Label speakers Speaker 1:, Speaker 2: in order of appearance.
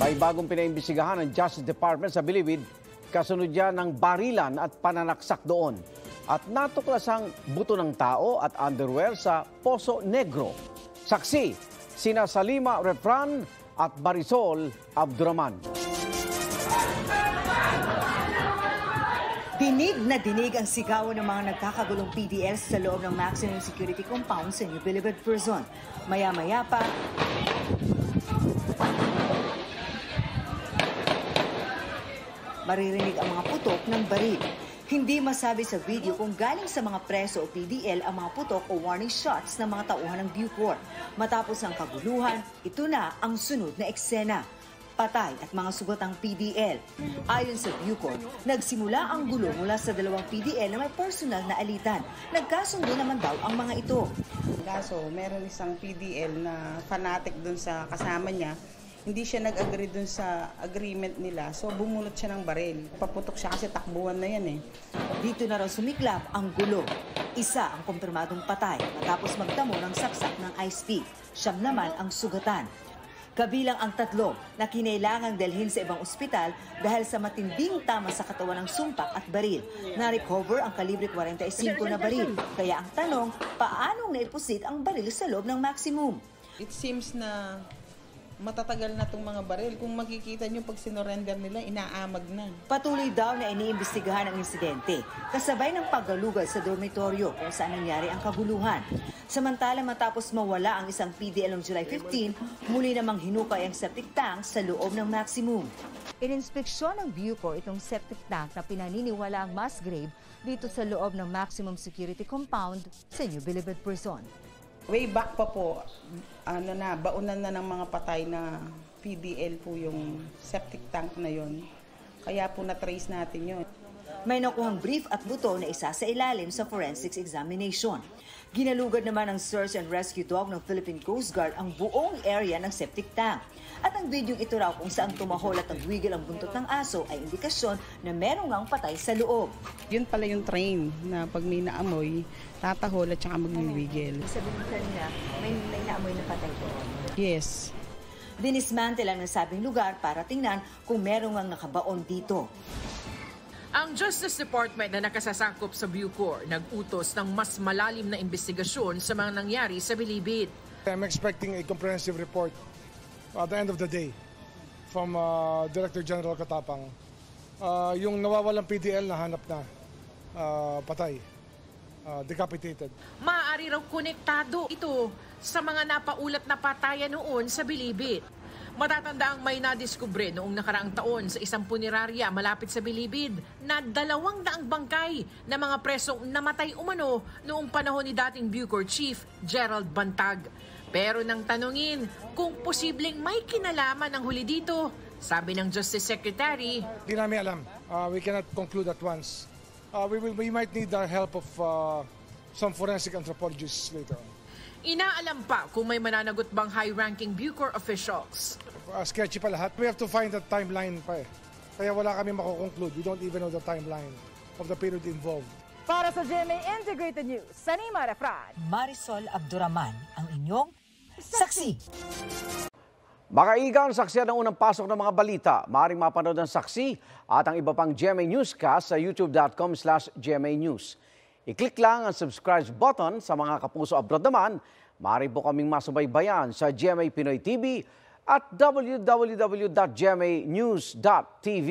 Speaker 1: May bagong pinaimbestigahan ng Justice Department sa Bilibid, kasunod yan ng barilan at pananaksak doon. At natuklasang buto ng tao at underwear sa Poso Negro. Saksi, sina Salima Refran at Marisol Abduraman.
Speaker 2: Dinig na dinig ang sigawan ng mga nagkakagulong PDL sa loob ng maximum security compound sa New Bilibid Prison. Maya-maya pa, maririnig ang mga putok ng baril. Hindi masabi sa video kung galing sa mga preso o PDL ang mga putok o warning shots ng mga tauhan ng Bucor. Matapos ang kaguluhan, ito na ang sunod na eksena. Patay at mga sugatang PDL. Ayon sa Bucor, nagsimula ang gulo mula sa dalawang PDL na may personal na alitan. Nagkasundo naman daw ang mga ito.
Speaker 3: Kaso, meron isang PDL na fanatic dun sa kasama niya. Hindi siya nag-agree dun sa agreement nila. So, bumunot siya ng baril. Paputok siya kasi takbuhan na yan eh.
Speaker 2: Dito na raw sumiklab ang gulo. Isa ang kumpirmadong patay matapos magtamo ng saksak ng ice pick. Siyam naman ang sugatan. Kabilang ang tatlo na kinailangang dalhin sa ibang ospital dahil sa matinding tama sa katawan ng sumpak at baril. Na-recover ang kalibre 45 na baril. Kaya ang tanong, paanong naipusit ang baril sa loob ng maximum?
Speaker 3: It seems na matatagal na itong mga baril. Kung makikita nyo pag sinorender nila, inaamag na.
Speaker 2: Patuloy daw na iniimbestigahan ang insidente, kasabay ng paggalugal sa dormitoryo kung saan nangyari ang kaguluhan. Samantala matapos mawala ang isang PDL noong July 15, muli namang hinukay ang septic tank sa loob ng maximum. Ininspeksyon ng Bucor itong septic tank na pinaniniwala ang mass grave dito sa loob ng maximum security compound sa New Bilibid Prison.
Speaker 3: Way back pa po, baunan na ng mga patay na PDL po yung septic tank na yon. Kaya po na-trace natin yun.
Speaker 2: May nakuhang brief at buto na isa sa ilalim sa forensics examination. Ginalugad naman ng search and rescue dog ng Philippine Coast Guard ang buong area ng septic tank. At ang video ito raw kung saan tumahol at nagwigil ang buntot ng aso ay indikasyon na merong ngang patay sa loob.
Speaker 3: Yun pala yung train na pag may naamoy, tatahol at saka magwiwigil.
Speaker 2: Sabihin kanina, may naamoy na patay po.
Speaker 3: Yes.
Speaker 2: Dinismantle ang nasabing lugar para tingnan kung merong ngang nakabaon dito.
Speaker 4: Ang Justice Department na nakasasakop sa Bucor nag-utos ng mas malalim na investigasyon sa mga nangyari sa Bilibid.
Speaker 5: I'm expecting a comprehensive report at the end of the day from Director General Katapang. Yung nawawalang PDL nahanap na, patay, decapitated.
Speaker 4: Maaari raw konektado ito sa mga napaulat na patayan noon sa Bilibid. Matatanda ang may nadiskubre noong nakaraang taon sa isang punerarya malapit sa Bilibid na 200 bangkay na mga presong namatay umano noong panahon ni dating Bucor Chief Gerald Bantag. Pero nang tanungin kung posibleng may kinalaman ang huli dito, sabi ng Justice Secretary,
Speaker 5: Di namin alam. We cannot conclude at once. We might need the help of some forensic anthropologists later on.
Speaker 4: inaalam pa kung may mananagot bang high-ranking Bucor officials.
Speaker 5: Sketchy pa lahat. We have to find the timeline pa eh. Kaya wala kami makukonclude. We don't even know the timeline of the period involved.
Speaker 6: Para sa GMA Integrated News, Salima Refran,
Speaker 2: Marisol Abduraman, ang inyong saksi.
Speaker 1: Makaigang saksiyan ng unang pasok ng mga balita. Maaaring mapanood ang saksi at ang iba pang GMA Newscast sa youtube.com/GMA News. I-click lang ang subscribe button sa mga kapuso abroad naman. Maaari po kaming masubaybayan sa GMA Pinoy TV at www.gmanews.tv.